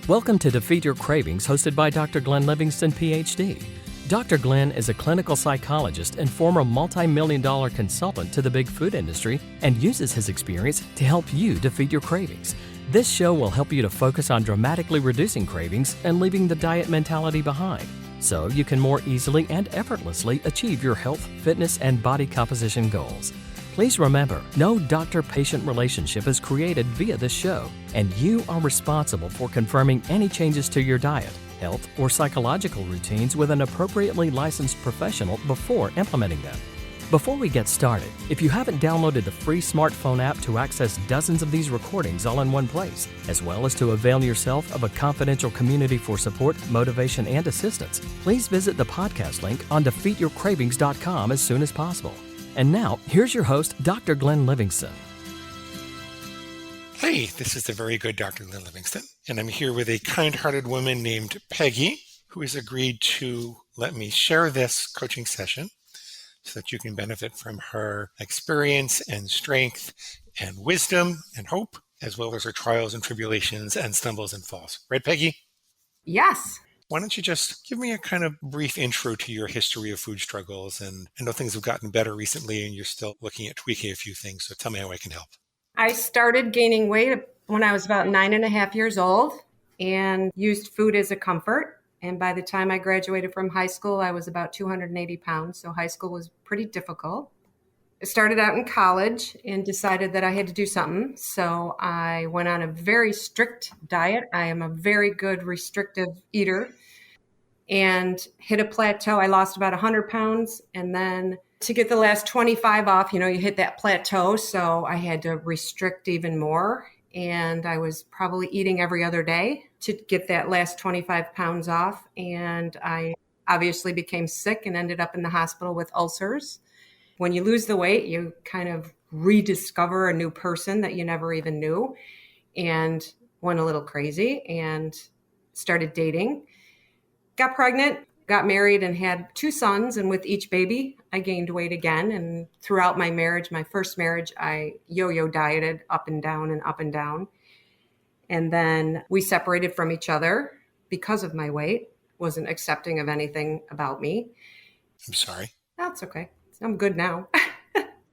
Welcome to Defeat Your Cravings, hosted by Dr. Glenn Livingston, PhD. Dr. Glenn is a clinical psychologist and former multi-million-dollar consultant to the big food industry and uses his experience to help you defeat your cravings. This show will help you to focus on dramatically reducing cravings and leaving the diet mentality behind, so you can more easily and effortlessly achieve your health, fitness, and body composition goals. Please remember, no doctor-patient relationship is created via this show, and you are responsible for confirming any changes to your diet, health, or psychological routines with an appropriately licensed professional before implementing them. Before we get started, if you haven't downloaded the free smartphone app to access dozens of these recordings all in one place, as well as to avail yourself of a confidential community for support, motivation, and assistance, please visit the podcast link on defeatyourcravings.com as soon as possible. And now, here's your host, Dr. Glenn Livingston. Hey, this is the very good Dr. Glenn Livingston, and I'm here with a kind-hearted woman named Peggy, who has agreed to let me share this coaching session so that you can benefit from her experience and strength and wisdom and hope, as well as her trials and tribulations and stumbles and falls. Right, Peggy? Yes. Why don't you just give me a kind of brief intro to your history of food struggles? And I know things have gotten better recently and you're still looking at tweaking a few things. So tell me how I can help. I started gaining weight when I was about 9.5 years old and used food as a comfort. And by the time I graduated from high school, I was about 280 pounds. So high school was pretty difficult. I started out in college and decided that I had to do something. So I went on a very strict diet. I am a very good restrictive eater and hit a plateau. I lost about 100 pounds. And then to get the last 25 off, you hit that plateau. So I had to restrict even more. And I was probably eating every other day to get that last 25 pounds off. And I obviously became sick and ended up in the hospital with ulcers. When you lose the weight, you kind of rediscover a new person that you never even knew, and went a little crazy and started dating, got pregnant, got married, and had 2 sons. And with each baby, I gained weight again. And throughout my marriage, my first marriage, I yo-yo dieted up and down and up and down. And then we separated from each other because of my weight, wasn't accepting of anything about me. I'm sorry. That's okay. I'm good now.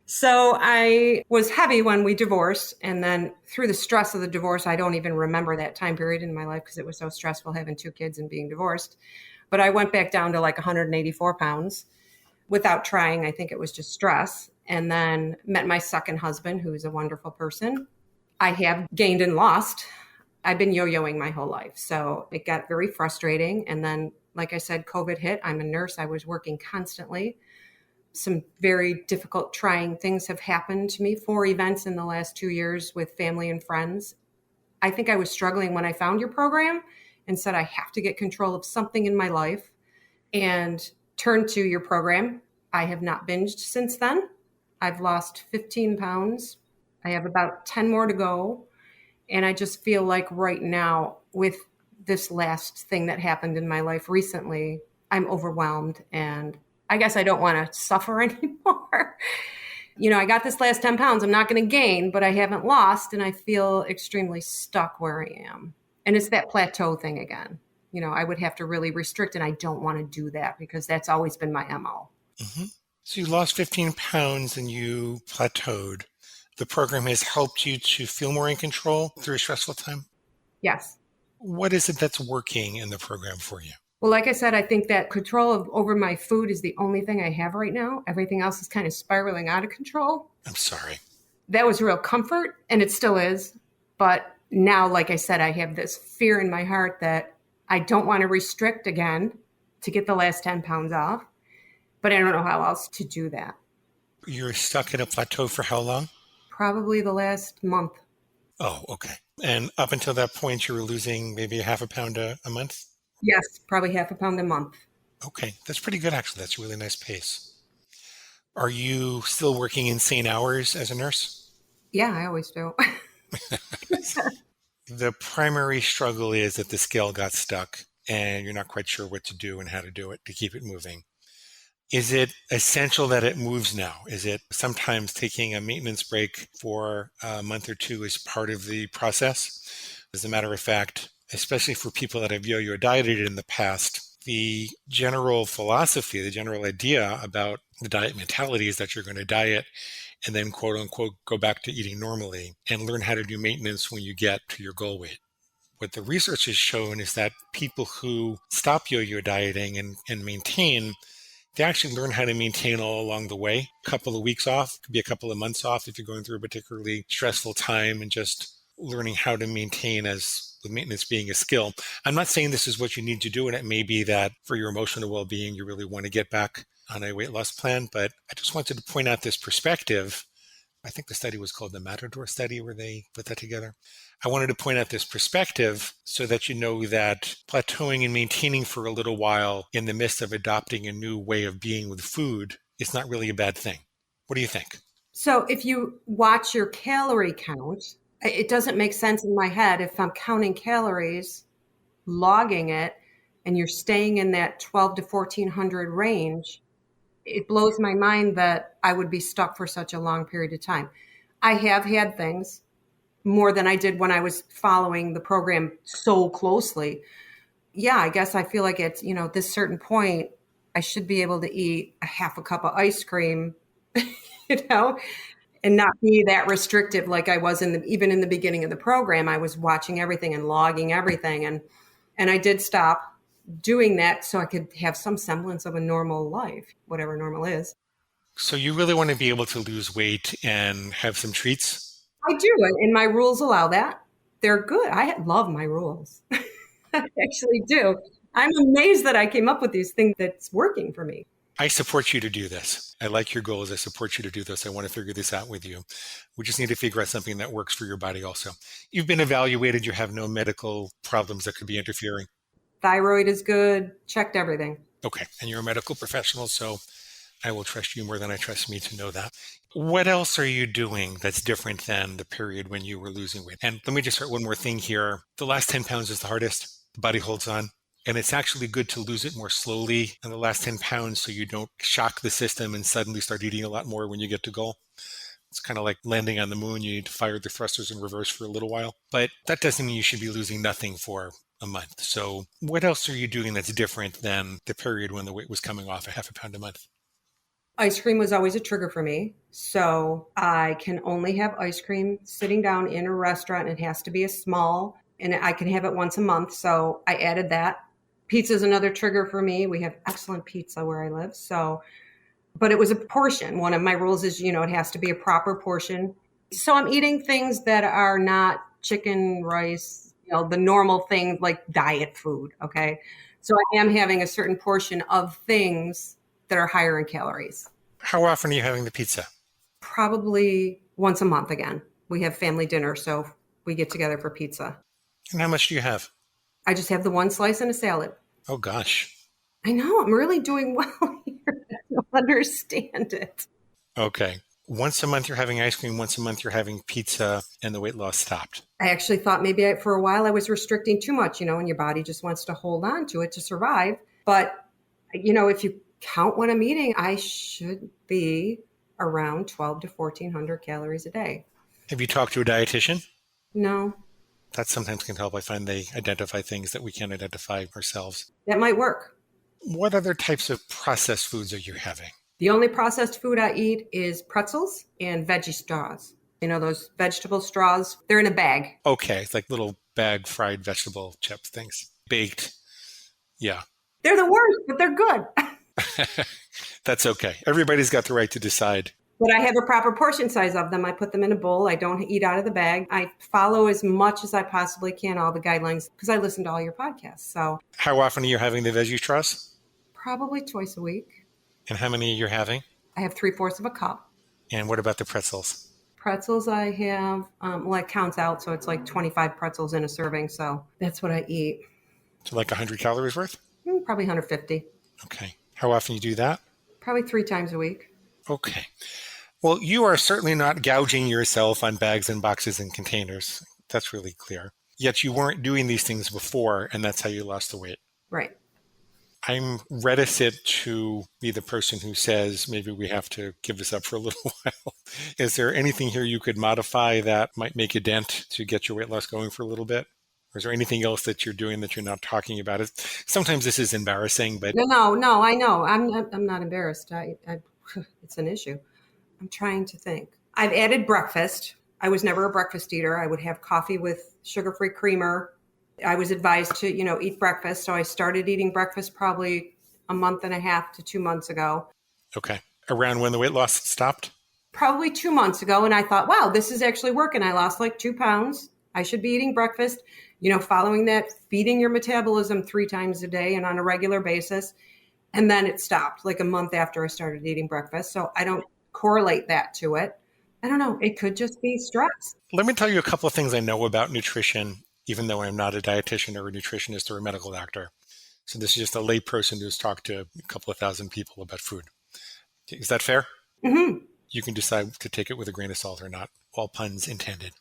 So I was heavy when we divorced. And then through the stress of the divorce, I don't even remember that time period in my life because it was so stressful having 2 kids and being divorced. But I went back down to like 184 pounds without trying. I think it was just stress. And then met my second husband, who's a wonderful person. I have gained and lost. I've been yo-yoing my whole life. So it got very frustrating. And then, like I said, COVID hit. I'm a nurse. I was working constantly. Some very difficult, trying things have happened to me. 4 events in the last 2 years with family and friends. I think I was struggling when I found your program and said, I have to get control of something in my life, and turned to your program. I have not binged since then. I've lost 15 pounds. I have about 10 more to go. And I just feel like right now, with this last thing that happened in my life recently, I'm overwhelmed, and I guess I don't want to suffer anymore. I got this last 10 pounds. I'm not going to gain, but I haven't lost. And I feel extremely stuck where I am. And it's that plateau thing again. I would have to really restrict, and I don't want to do that because that's always been my MO. Mm-hmm. So you lost 15 pounds and you plateaued. The program has helped you to feel more in control through a stressful time? Yes. What is it that's working in the program for you? Well, like I said, I think that control over my food is the only thing I have right now. Everything else is kind of spiraling out of control. I'm sorry. That was real comfort, and it still is. But now, like I said, I have this fear in my heart that I don't want to restrict again to get the last 10 pounds off. But I don't know how else to do that. You're stuck in a plateau for how long? Probably the last month. Oh, okay. And up until that point, you were losing maybe 0.5 pound a month? Yes, probably 0.5 pound a month. Okay, that's pretty good, actually. That's a really nice pace. Are you still working insane hours as a nurse? Yeah, I always do. The primary struggle is that the scale got stuck and you're not quite sure what to do and how to do it to keep it moving. Is it essential that it moves now? Is it sometimes taking a maintenance break for a month or two is part of the process? As a matter of fact, especially for people that have yo-yo dieted in the past, the general philosophy, the general idea about the diet mentality is that you're going to diet and then quote unquote go back to eating normally and learn how to do maintenance when you get to your goal weight. What the research has shown is that people who stop yo-yo dieting and maintain, they actually learn how to maintain all along the way. A couple of weeks off, could be a couple of months off if you're going through a particularly stressful time, and just learning how to maintain, as with maintenance being a skill. I'm not saying this is what you need to do, and it may be that for your emotional well-being, you really want to get back on a weight loss plan, but I just wanted to point out this perspective. I think the study was called the Matador study where they put that together. I wanted to point out this perspective so that you know that plateauing and maintaining for a little while in the midst of adopting a new way of being with food is not really a bad thing. What do you think? So if you watch your calorie count, it doesn't make sense in my head if I'm counting calories, logging it, and you're staying in that 12 to 1400 range. It blows my mind that I would be stuck for such a long period of time. I have had things more than I did when I was following the program so closely. Yeah, I guess I feel like it's, this certain point, I should be able to eat a half a cup of ice cream, and not be that restrictive like I was even in the beginning of the program. I was watching everything and logging everything. And I did stop doing that so I could have some semblance of a normal life, whatever normal is. So you really want to be able to lose weight and have some treats? I do, and my rules allow that. They're good. I love my rules. I actually do. I'm amazed that I came up with these things that's working for me. I support you to do this. I like your goals. I support you to do this. I want to figure this out with you. We just need to figure out something that works for your body also. You've been evaluated. You have no medical problems that could be interfering. Thyroid is good. Checked everything. Okay. And you're a medical professional, so I will trust you more than I trust me to know that. What else are you doing that's different than the period when you were losing weight? And let me just start one more thing here. The last 10 pounds is the hardest. The body holds on. And it's actually good to lose it more slowly in the last 10 pounds so you don't shock the system and suddenly start eating a lot more when you get to goal. It's kind of like landing on the moon. You need to fire the thrusters in reverse for a little while. But that doesn't mean you should be losing nothing for a month. So what else are you doing that's different than the period when the weight was coming off a half a pound a month? Ice cream was always a trigger for me. So I can only have ice cream sitting down in a restaurant. It has to be a small, and I can have it once a month. So I added that. Pizza is another trigger for me. We have excellent pizza where I live. But it was a portion. One of my rules is, it has to be a proper portion. So I'm eating things that are not chicken, rice, the normal things like diet food. Okay. So I am having a certain portion of things that are higher in calories. How often are you having the pizza? Probably once a month again. We have family dinner, so we get together for pizza. And how much do you have? I just have the one slice and a salad. Oh, gosh. I know. I'm really doing well here. I don't understand it. Okay. Once a month you're having ice cream, once a month you're having pizza, and the weight loss stopped. I actually thought maybe for a while I was restricting too much, and your body just wants to hold on to it to survive. But, if you count what I'm eating, I should be around 12 to 1,400 calories a day. Have you talked to a dietitian? No. That sometimes can help. I find they identify things that we can't identify ourselves. That might work. What other types of processed foods are you having? The only processed food I eat is pretzels and veggie straws. Those vegetable straws, they're in a bag. Okay. It's like little bag fried vegetable chip things. Baked. Yeah. They're the worst, but they're good. That's okay. Everybody's got the right to decide. But I have a proper portion size of them. I put them in a bowl. I don't eat out of the bag. I follow as much as I possibly can all the guidelines because I listen to all your podcasts. So how often are you having the veggie straws? Probably twice a week. And how many are you having? I have 3/4 of a cup. And what about the pretzels? Pretzels I have, it counts out. So it's like 25 pretzels in a serving. So that's what I eat. So like 100 calories worth? Probably 150. Okay. How often you do that? Probably 3 times a week. Okay. Well, you are certainly not gouging yourself on bags and boxes and containers. That's really clear. Yet you weren't doing these things before, and that's how you lost the weight. Right. I'm reticent to be the person who says maybe we have to give this up for a little while. Is there anything here you could modify that might make a dent to get your weight loss going for a little bit? Or is there anything else that you're doing that you're not talking about? Sometimes this is embarrassing, but No, I know. I'm not embarrassed. It's an issue. I'm trying to think. I've added breakfast. I was never a breakfast eater. I would have coffee with sugar-free creamer. I was advised to, eat breakfast. So I started eating breakfast probably a month and a half to 2 months ago. okay. Around when the weight loss stopped? Probably 2 months ago. And I thought, wow, this is actually working. I lost like 2 pounds. I should be eating breakfast, following that, feeding your metabolism 3 times a day and on a regular basis. And then it stopped like a month after I started eating breakfast. So I don't correlate that to it. I don't know. It could just be stress. Let me tell you a couple of things I know about nutrition, even though I'm not a dietitian or a nutritionist or a medical doctor. So this is just a layperson who's talked to a couple of thousand people about food. Is that fair? Mm-hmm. You can decide to take it with a grain of salt or not. All puns intended.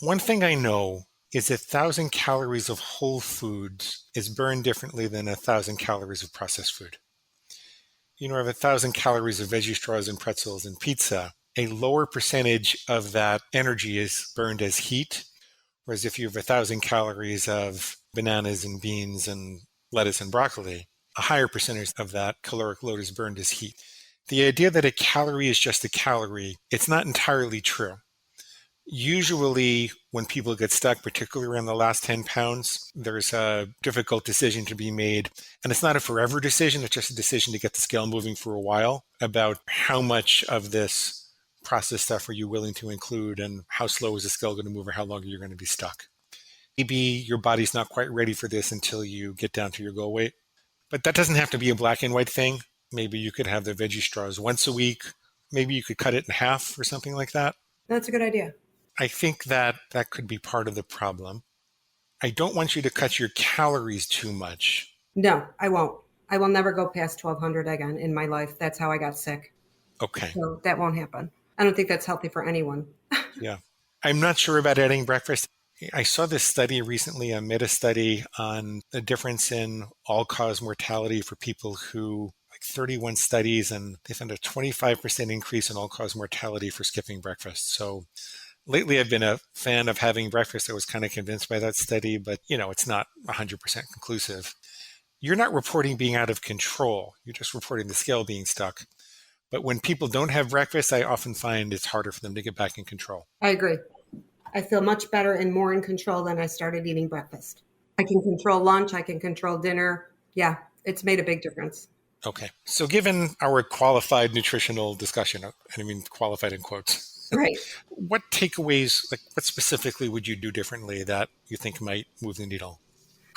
One thing I know is 1,000 calories of whole foods is burned differently than 1,000 calories of processed food. I have 1,000 calories of veggie straws and pretzels and pizza. A lower percentage of that energy is burned as heat, whereas if you have 1,000 calories of bananas and beans and lettuce and broccoli, a higher percentage of that caloric load is burned as heat. The idea that a calorie is just a calorie, it's not entirely true. Usually when people get stuck, particularly around the last 10 pounds, there's a difficult decision to be made. And it's not a forever decision. It's just a decision to get the scale moving for a while about how much of this processed stuff are you willing to include and how slow is the scale going to move or how long you're going to be stuck. Maybe your body's not quite ready for this until you get down to your goal weight. But that doesn't have to be a black and white thing. Maybe you could have the veggie straws once a week. Maybe you could cut it in half or something like that. That's a good idea. I think that could be part of the problem. I don't want you to cut your calories too much. No, I won't. I will never go past 1,200 again in my life. That's how I got sick. Okay. So that won't happen. I don't think that's healthy for anyone. Yeah. I'm not sure about adding breakfast. I saw this study recently, a meta-study on the difference in all-cause mortality for people who, 31 studies, and they found a 25% increase in all-cause mortality for skipping breakfast. So lately, I've been a fan of having breakfast. I was kind of convinced by that study, but it's not 100% conclusive. You're not reporting being out of control. You're just reporting the scale being stuck. But when people don't have breakfast, I often find it's harder for them to get back in control. I agree. I feel much better and more in control than I started eating breakfast. I can control lunch. I can control dinner. Yeah, it's made a big difference. Okay. So given our qualified nutritional discussion, and I mean qualified in quotes, Right. What takeaways, what specifically would you do differently that you think might move the needle?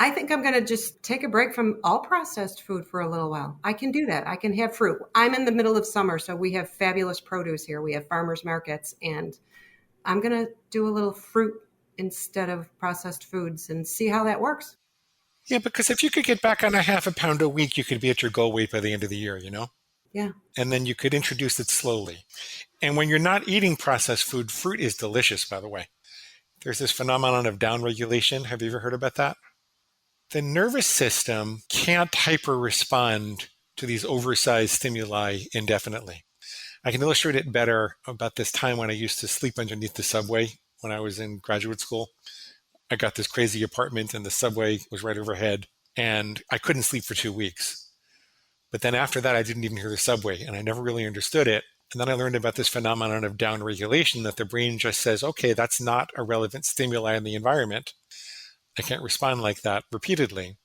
I think I'm going to just take a break from all processed food for a little while. I can do that. I can have fruit. I'm in the middle of summer, so we have fabulous produce here. We have farmers markets, and I'm going to do a little fruit instead of processed foods and see how that works. Yeah, because if you could get back on a half a pound a week, you could be at your goal weight by the end of the year, Yeah. And then you could introduce it slowly. And when you're not eating processed food, fruit is delicious, by the way. There's this phenomenon of downregulation. Have you ever heard about that? The nervous system can't hyper-respond to these oversized stimuli indefinitely. I can illustrate it better about this time when I used to sleep underneath the subway when I was in graduate school. I got this crazy apartment and the subway was right overhead and I couldn't sleep for 2 weeks. But then after that, I didn't even hear the subway and I never really understood it. And then I learned about this phenomenon of downregulation that the brain just says, okay, that's not a relevant stimuli in the environment. I can't respond like that repeatedly.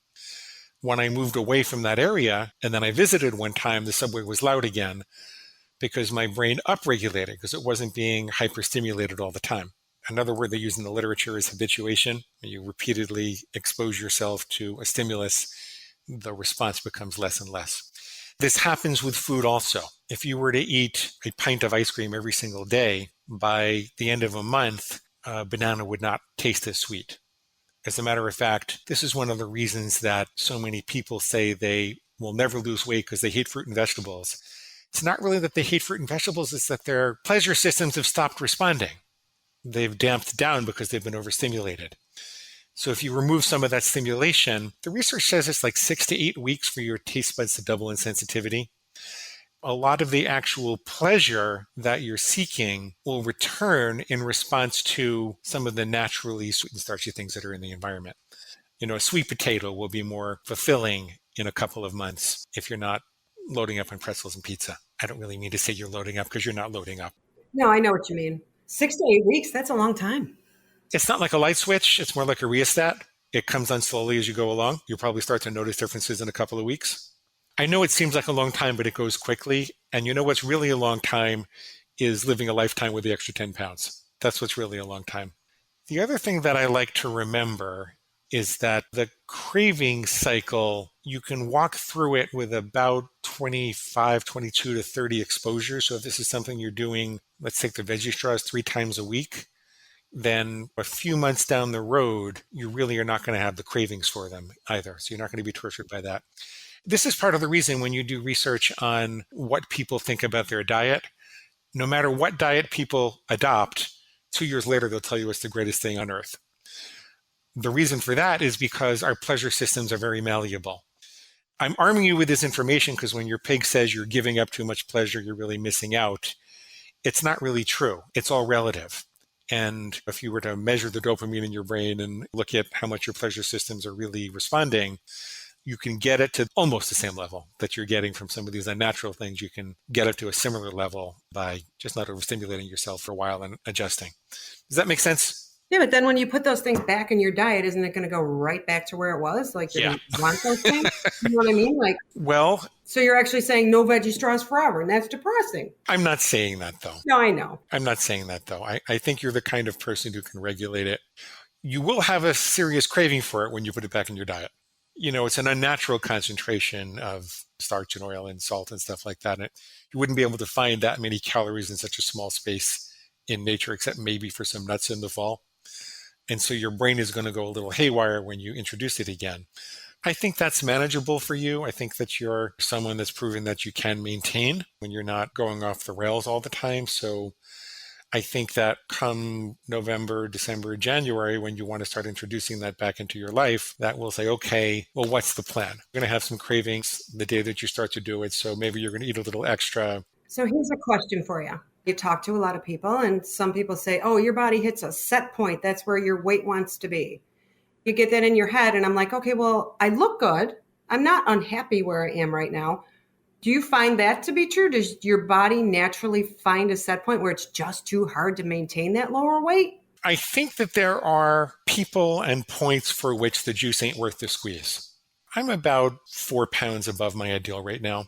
When I moved away from that area and then I visited one time, the subway was loud again because my brain upregulated because it wasn't being hyperstimulated all the time. Another word they use in the literature is habituation. When you repeatedly expose yourself to a stimulus, the response becomes less and less. This happens with food also. If you were to eat a pint of ice cream every single day, by the end of a month, a banana would not taste as sweet. As a matter of fact, this is one of the reasons that so many people say they will never lose weight because they hate fruit and vegetables. It's not really that they hate fruit and vegetables, it's that their pleasure systems have stopped responding. They've damped down because they've been overstimulated. So if you remove some of that stimulation, the research says it's like 6 to 8 weeks for your taste buds to double in sensitivity. a lot of the actual pleasure that you're seeking will return in response to some of the naturally sweet and starchy things that are in the environment. A sweet potato will be more fulfilling in a couple of months if you're not loading up on pretzels and pizza. I don't really mean to say you're loading up because you're not loading up. No, I know what you mean. 6 to 8 weeks, that's a long time. It's not like a light switch. It's more like a rheostat. It comes on slowly as you go along. You'll probably start to notice differences in a couple of weeks. I know it seems like a long time, but it goes quickly. And what's really a long time is living a lifetime with the extra 10 pounds. That's what's really a long time. The other thing that I like to remember is that the craving cycle, you can walk through it with about 25, 22 to 30 exposures. So if this is something you're doing, let's take the veggie straws 3 times a week, then a few months down the road, you really are not going to have the cravings for them either. So you're not going to be tortured by that. This is part of the reason when you do research on what people think about their diet, no matter what diet people adopt, 2 years later, they'll tell you it's the greatest thing on earth. The reason for that is because our pleasure systems are very malleable. I'm arming you with this information because when your pig says you're giving up too much pleasure, you're really missing out. It's not really true. It's all relative. And if you were to measure the dopamine in your brain and look at how much your pleasure systems are really responding, you can get it to almost the same level that you're getting from some of these unnatural things. You can get it to a similar level by just not overstimulating yourself for a while and adjusting. Does that make sense? Yeah, but then when you put those things back in your diet, isn't it going to go right back to where it was? Like, you don't want those things? You know what I mean? Like, well, so you're actually saying no veggie straws forever, and that's depressing. I'm not saying that, though. No, I know. I'm not saying that, though. I think you're the kind of person who can regulate it. You will have a serious craving for it when you put it back in your diet. It's an unnatural concentration of starch and oil and salt and stuff like that. And you wouldn't be able to find that many calories in such a small space in nature, except maybe for some nuts in the fall. And so your brain is going to go a little haywire when you introduce it again. I think that's manageable for you. I think that you're someone that's proven that you can maintain when you're not going off the rails all the time. So I think that come November, December, January, when you want to start introducing that back into your life, that will say, okay, well, what's the plan? You're going to have some cravings the day that you start to do it. So maybe you're going to eat a little extra. So here's a question for you. You talk to a lot of people, and some people say, oh, your body hits a set point. That's where your weight wants to be. You get that in your head, and I'm like, okay, well, I look good. I'm not unhappy where I am right now. Do you find that to be true? Does your body naturally find a set point where it's just too hard to maintain that lower weight? I think that there are people and points for which the juice ain't worth the squeeze. I'm about 4 pounds above my ideal right now.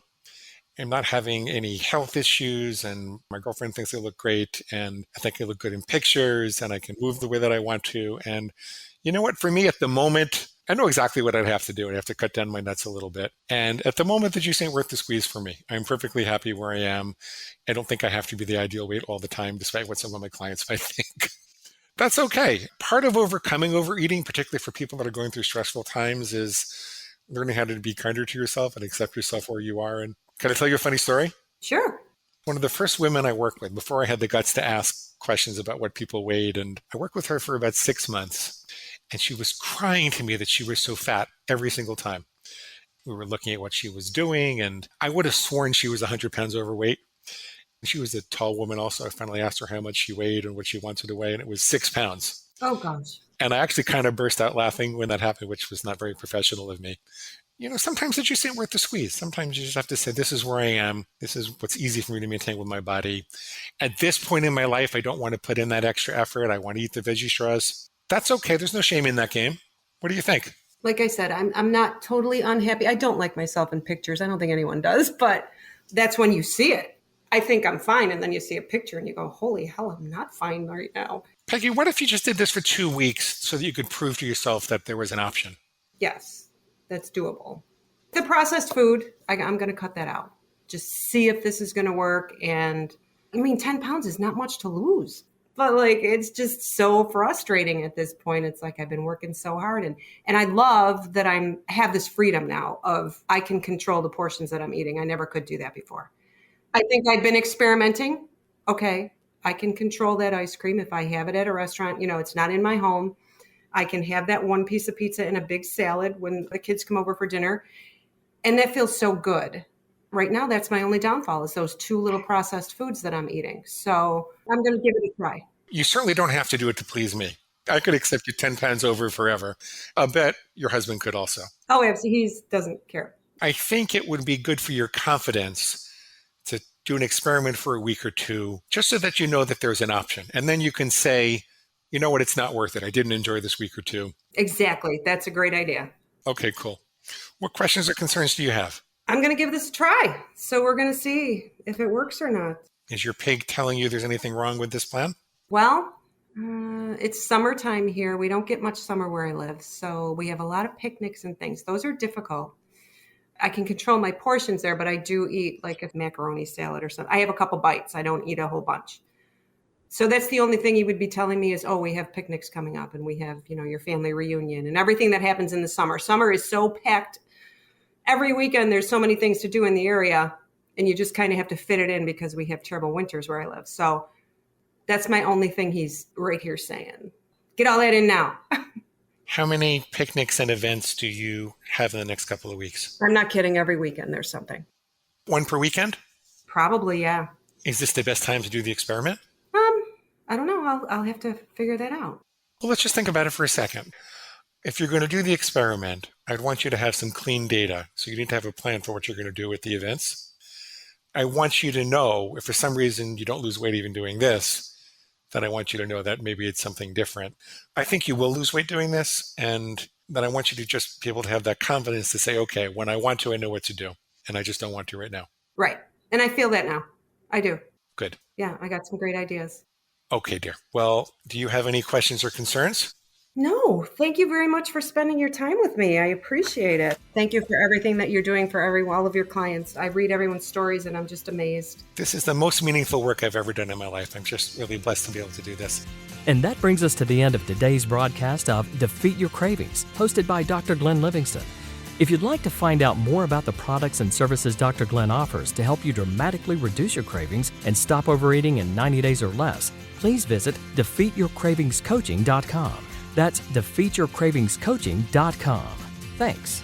I'm not having any health issues, and my girlfriend thinks I look great, and I think I look good in pictures, and I can move the way that I want to. And you know what? For me at the moment, I know exactly what I'd have to do. I'd have to cut down my nuts a little bit. And at the moment, the juice ain't worth the squeeze for me. I'm perfectly happy where I am. I don't think I have to be the ideal weight all the time, despite what some of my clients might think. That's okay. Part of overcoming overeating, particularly for people that are going through stressful times, is learning how to be kinder to yourself and accept yourself where you are. And can I tell you a funny story? Sure. One of the first women I worked with, before I had the guts to ask questions about what people weighed, and I worked with her for about 6 months, and she was crying to me that she was so fat every single time. We were looking at what she was doing, and I would have sworn she was 100 pounds overweight. She was a tall woman also. I finally asked her how much she weighed and what she wanted to weigh, and it was 6 pounds. Oh, gosh. And I actually kind of burst out laughing when that happened, which was not very professional of me. Sometimes it just ain't worth the squeeze. Sometimes you just have to say, this is where I am. This is what's easy for me to maintain with my body. At this point in my life, I don't want to put in that extra effort. I want to eat the veggie straws. That's okay. There's no shame in that game. What do you think? Like I said, I'm not totally unhappy. I don't like myself in pictures. I don't think anyone does, but that's when you see it. I think I'm fine. And then you see a picture and you go, holy hell, I'm not fine right now. Peggy, what if you just did this for 2 weeks so that you could prove to yourself that there was an option? Yes. That's doable. The processed food, I'm going to cut that out. Just see if this is going to work. And 10 pounds is not much to lose. But it's just so frustrating at this point. It's like I've been working so hard. And I love that I have this freedom now of I can control the portions that I'm eating. I never could do that before. I think I've been experimenting. Okay, I can control that ice cream if I have it at a restaurant. It's not in my home. I can have that one piece of pizza and a big salad when the kids come over for dinner. And that feels so good. right now, that's my only downfall is those 2 little processed foods that I'm eating. So I'm going to give it a try. You certainly don't have to do it to please me. I could accept you 10 pounds over forever. I'll bet your husband could also. Oh, absolutely. He doesn't care. I think it would be good for your confidence to do an experiment for a week or 2, just so that you know that there's an option. And then you can say, you know what, it's not worth it. I didn't enjoy this week or 2. Exactly. That's a great idea. Okay, cool. What questions or concerns do you have? I'm going to give this a try. So we're going to see if it works or not. Is your pig telling you there's anything wrong with this plan? Well, it's summertime here. We don't get much summer where I live. So we have a lot of picnics and things. Those are difficult. I can control my portions there, but I do eat like a macaroni salad or something. I have a couple bites. I don't eat a whole bunch. So that's the only thing he would be telling me is, oh, we have picnics coming up and we have, your family reunion and everything that happens in the summer. Summer is so packed. Every weekend, there's so many things to do in the area and you just kind of have to fit it in because we have terrible winters where I live. So that's my only thing he's right here saying. Get all that in now. How many picnics and events do you have in the next couple of weeks? I'm not kidding. Every weekend there's something. 1 per weekend? Probably, yeah. Is this the best time to do the experiment? I don't know. I'll have to figure that out. Well, let's just think about it for a second. If you're going to do the experiment, I'd want you to have some clean data. So you need to have a plan for what you're going to do with the events. I want you to know if for some reason you don't lose weight even doing this, then I want you to know that maybe it's something different. I think you will lose weight doing this. And then I want you to just be able to have that confidence to say, okay, when I want to, I know what to do. And I just don't want to right now. Right. And I feel that now. I do. Good. Yeah, I got some great ideas. Okay, dear. Well, do you have any questions or concerns? No, thank you very much for spending your time with me. I appreciate it. Thank you for everything that you're doing for all of your clients. I read everyone's stories and I'm just amazed. This is the most meaningful work I've ever done in my life. I'm just really blessed to be able to do this. And that brings us to the end of today's broadcast of Defeat Your Cravings, hosted by Dr. Glenn Livingston. If you'd like to find out more about the products and services Dr. Glenn offers to help you dramatically reduce your cravings and stop overeating in 90 days or less, please visit defeatyourcravingscoaching.com. That's defeatyourcravingscoaching.com. Thanks.